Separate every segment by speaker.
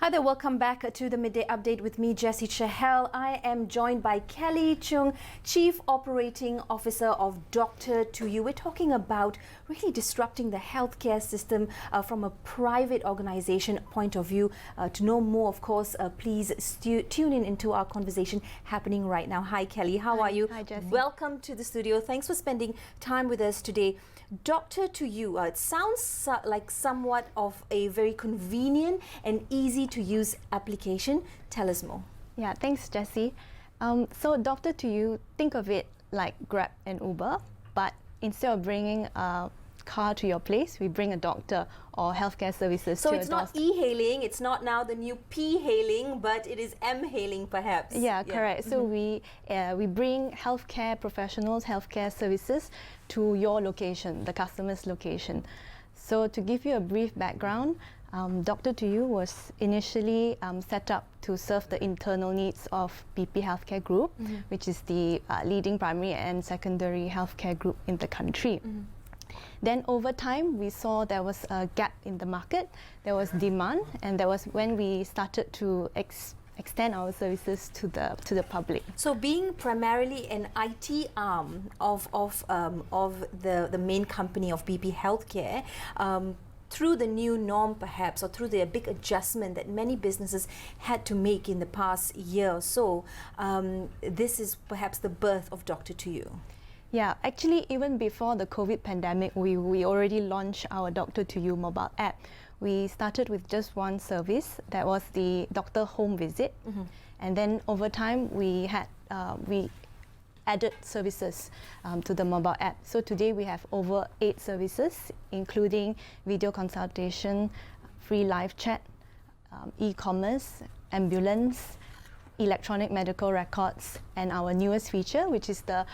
Speaker 1: Hi there, welcome back to the Midday Update with me, Jessy Chahal. I am joined by Kelly Chung, Chief Operating Officer of Doctor2U. We're talking about really disrupting the healthcare system from a private organization point of view. To know more, of course, please tune in into our conversation happening right now. Hi, Kelly. How are you?
Speaker 2: Hi, Jessy.
Speaker 1: Welcome to the studio. Thanks for spending time with us today. Doctor2U, it sounds like somewhat of a very convenient and easy to use application. Tell us more.
Speaker 2: Yeah, thanks, Jessy. So Doctor2U, think of it like Grab and Uber, but instead of bringing a car to your place, we bring a doctor or healthcare services
Speaker 1: so
Speaker 2: to
Speaker 1: it's
Speaker 2: your
Speaker 1: not e-hailing, it's not now the new p-hailing, but it is m-hailing perhaps.
Speaker 2: Yeah, correct. So we bring healthcare professionals, healthcare services to your location, the customer's location. So to give you a brief background, Doctor2U was initially set up to serve the internal needs of BP Healthcare Group, which is the leading primary and secondary healthcare group in the country. Then over time, we saw there was a gap in the market, there was demand, and that was when we started to extend our services to the public.
Speaker 1: So being primarily an IT arm of the main company of BP Healthcare, through the new norm perhaps, or through the big adjustment that many businesses had to make in the past year or so, this is perhaps the birth of Doctor2U.
Speaker 2: Yeah, actually even before the COVID pandemic, we already launched our Doctor2U mobile app. We started with just one service, that was the doctor home visit. And then over time we added services to the mobile app. So today we have over 8 services, including video consultation, free live chat, e-commerce, ambulance, electronic medical records, and our newest feature, which is the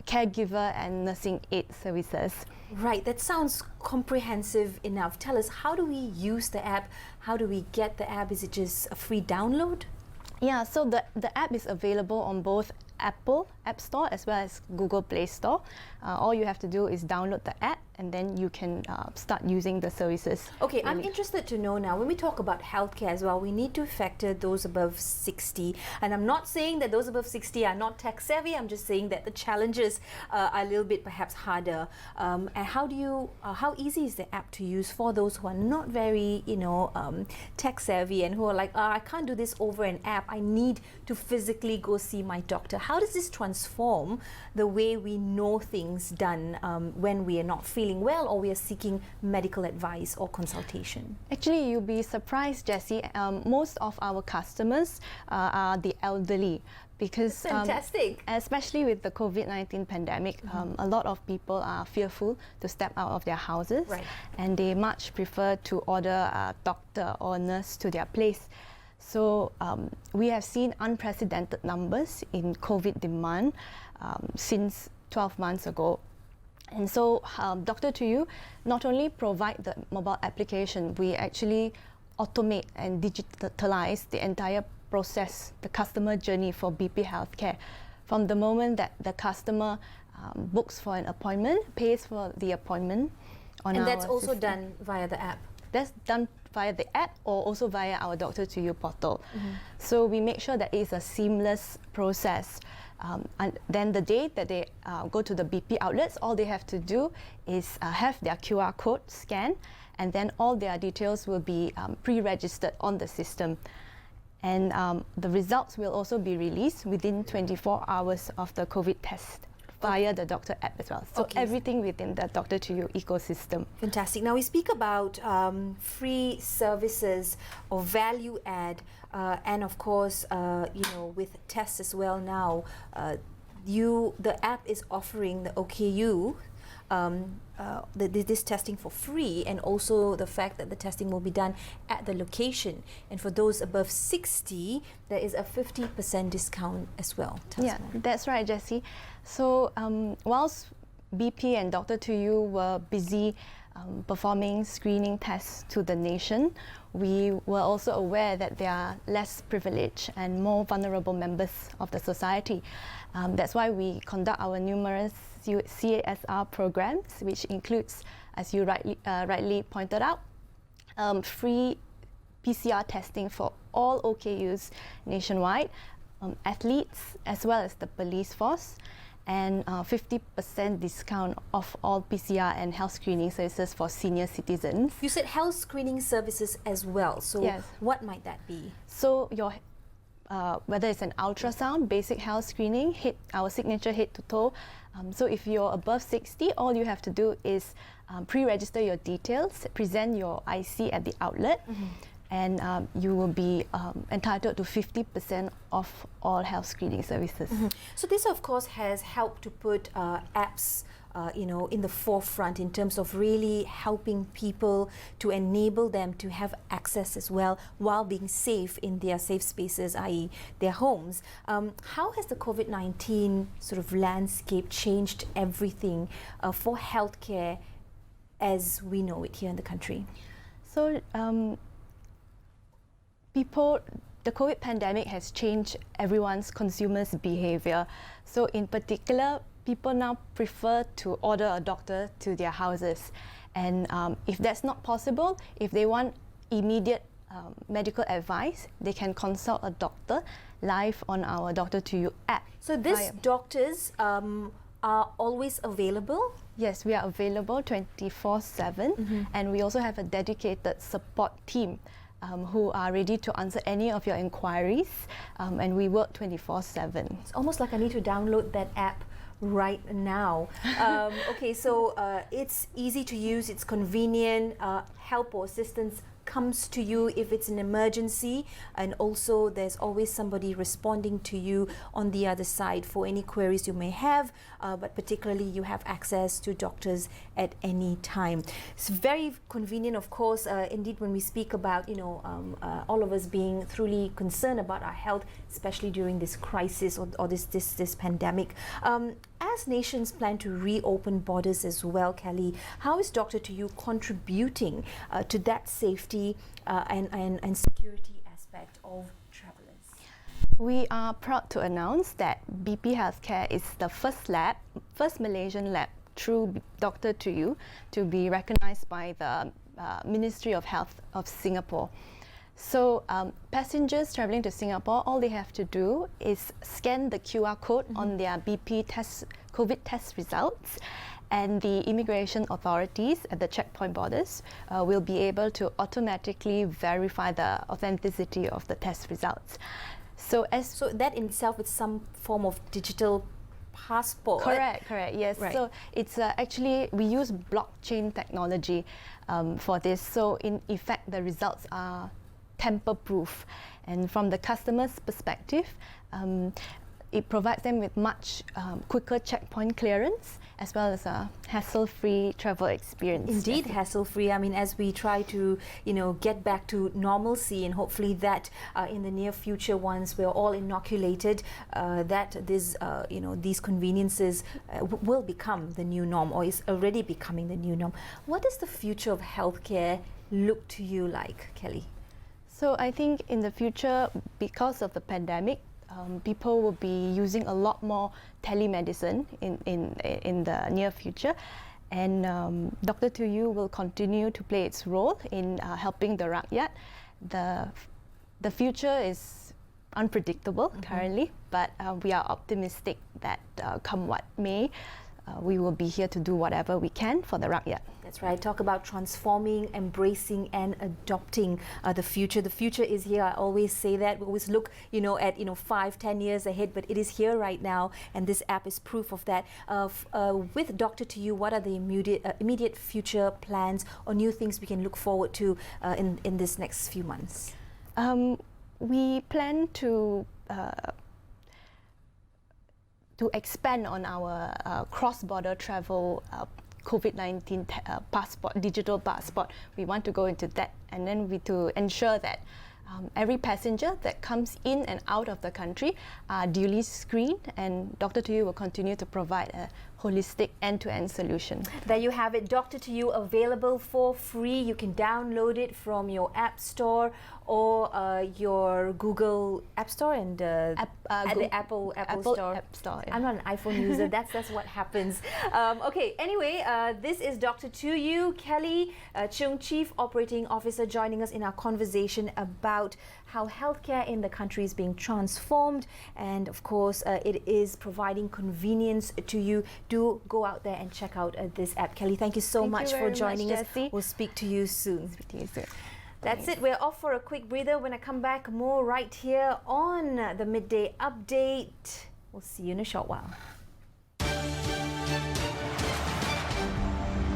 Speaker 2: caregiver and nursing aid services.
Speaker 1: Right, that sounds comprehensive enough. Tell us, how do we use the app? How do we get the app? Is it just a free download?
Speaker 2: Yeah, so the app is available on both Apple App Store as well as Google Play Store. All you have to do is download the app and then you can start using the services.
Speaker 1: Okay, I'm interested to know now, when we talk about healthcare as well, we need to factor those above 60. And I'm not saying that those above 60 are not tech savvy, I'm just saying that the challenges are a little bit perhaps harder. And how easy is the app to use for those who are not very, tech savvy and who are like, I can't do this over an app, I need to physically go see my doctor. How does this transform the way we know things done when we are not feeling well or we are seeking medical advice or consultation?
Speaker 2: Actually, you'll be surprised, Jessy. Most of our customers are the elderly because
Speaker 1: fantastic.
Speaker 2: Especially with the COVID-19 pandemic, a lot of people are fearful to step out of their houses, and they much prefer to order a doctor or nurse to their place. So we have seen unprecedented numbers in COVID demand since 12 months ago. And so Doctor2U not only provide the mobile application, we actually automate and digitalize the entire process, the customer journey for BP Healthcare. From the moment that the customer books for an appointment, pays for the appointment on our
Speaker 1: And that's also
Speaker 2: system.
Speaker 1: done via the app?
Speaker 2: That's done via the app or also via our Doctor2U portal. So we make sure that it's a seamless process. And then the day that they go to the BP outlets, all they have to do is have their QR code scanned, and then all their details will be pre-registered on the system. And the results will also be released within 24 hours of the COVID test via the doctor app as well. So everything within the Doctor2U ecosystem.
Speaker 1: Fantastic. Now we speak about free services or value add, and of course, with tests as well now. The app is offering the OKU, this testing for free, and also the fact that the testing will be done at the location. And for those above 60, there is a 50% discount as well.
Speaker 2: Yeah, that's right, Jessy. So whilst BP and Doctor2U were busy performing screening tests to the nation, we were also aware that there are less privileged and more vulnerable members of the society. That's why we conduct our numerous CASR programs, which includes, as you rightly pointed out, free PCR testing for all OKUs nationwide, athletes as well as the police force, and 50% discount off all PCR and health screening services for senior citizens.
Speaker 1: You said health screening services as well, so
Speaker 2: yes.
Speaker 1: What might that be?
Speaker 2: So your whether it's an ultrasound, basic health screening, our signature head to toe. So if you're above 60, all you have to do is pre-register your details, present your IC at the outlet, and you will be entitled to 50% off all health screening services.
Speaker 1: So this, of course, has helped to put apps in the forefront in terms of really helping people, to enable them to have access as well while being safe in their safe spaces, i.e. their homes. How has the COVID-19 sort of landscape changed everything for healthcare as we know it here in the country?
Speaker 2: So the COVID pandemic has changed everyone's consumers' behavior. So in particular, people now prefer to order a doctor to their houses. And if that's not possible, if they want immediate medical advice, they can consult a doctor live on our Doctor2U app.
Speaker 1: So these doctors are always available?
Speaker 2: Yes, we are available 24/7, and we also have a dedicated support team who are ready to answer any of your inquiries, and we work 24/7.
Speaker 1: It's almost like I need to download that app right now. Okay, so it's easy to use, it's convenient, help or assistance comes to you if it's an emergency, and also there's always somebody responding to you on the other side for any queries you may have, but particularly you have access to doctors at any time. It's very convenient, of course. Indeed, when we speak about all of us being truly concerned about our health, especially during this crisis or this pandemic. As nations plan to reopen borders as well, Kelly, how is Doctor2U contributing to that safety and security aspect of travelers?
Speaker 2: We are proud to announce that BP Healthcare is the first Malaysian lab through Doctor2U to be recognized by the Ministry of Health of Singapore. So passengers traveling to Singapore, all they have to do is scan the QR code on their BP COVID test results, and the immigration authorities at the checkpoint borders will be able to automatically verify the authenticity of the test results. So
Speaker 1: that in itself is some form of digital passport.
Speaker 2: Correct, yes.
Speaker 1: Right.
Speaker 2: So it's actually, we use blockchain technology for this. So in effect, the results are tamper-proof, and from the customer's perspective, it provides them with much quicker checkpoint clearance as well as a hassle-free travel experience.
Speaker 1: Indeed, hassle-free. I mean, as we try to, get back to normalcy, and hopefully that in the near future, once we're all inoculated, that these conveniences will become the new norm, or is already becoming the new norm. What does the future of healthcare look to you like, Kelly?
Speaker 2: So I think in the future, because of the pandemic, people will be using a lot more telemedicine in the near future, and Doctor2U will continue to play its role in helping the rakyat. The future is unpredictable currently, but we are optimistic that come what may, we will be here to do whatever we can for the rakyat.
Speaker 1: That's right. Talk about transforming, embracing, and adopting the future. The future is here. I always say that. We always look, at 5-10 years ahead, but it is here right now, and this app is proof of that. With Doctor2U, what are the immediate future plans or new things we can look forward to in this next few months?
Speaker 2: We plan to expand on our cross-border travel COVID-19 passport, digital passport. We want to go into that, and then to ensure that every passenger that comes in and out of the country are duly screened, and Doctor2U will continue to provide a holistic end-to-end solution.
Speaker 1: There you have it, Doctor2U, available for free. You can download it from your App Store or your Google App Store and the Apple Store.
Speaker 2: App Store, yeah.
Speaker 1: I'm not an iPhone user. That's what happens. Okay. Anyway, this is Doctor2U, Kelly Chung, Chief Operating Officer, joining us in our conversation about how healthcare in the country is being transformed, and of course, it is providing convenience to you. Do go out there and check out this app. Kelly, thank you so much for joining us.
Speaker 2: Jessy.
Speaker 1: We'll speak to you soon.
Speaker 2: Speak to you soon.
Speaker 1: That's it. We're off for a quick breather. When I come back, more right here on the Midday Update. We'll see you in a short while.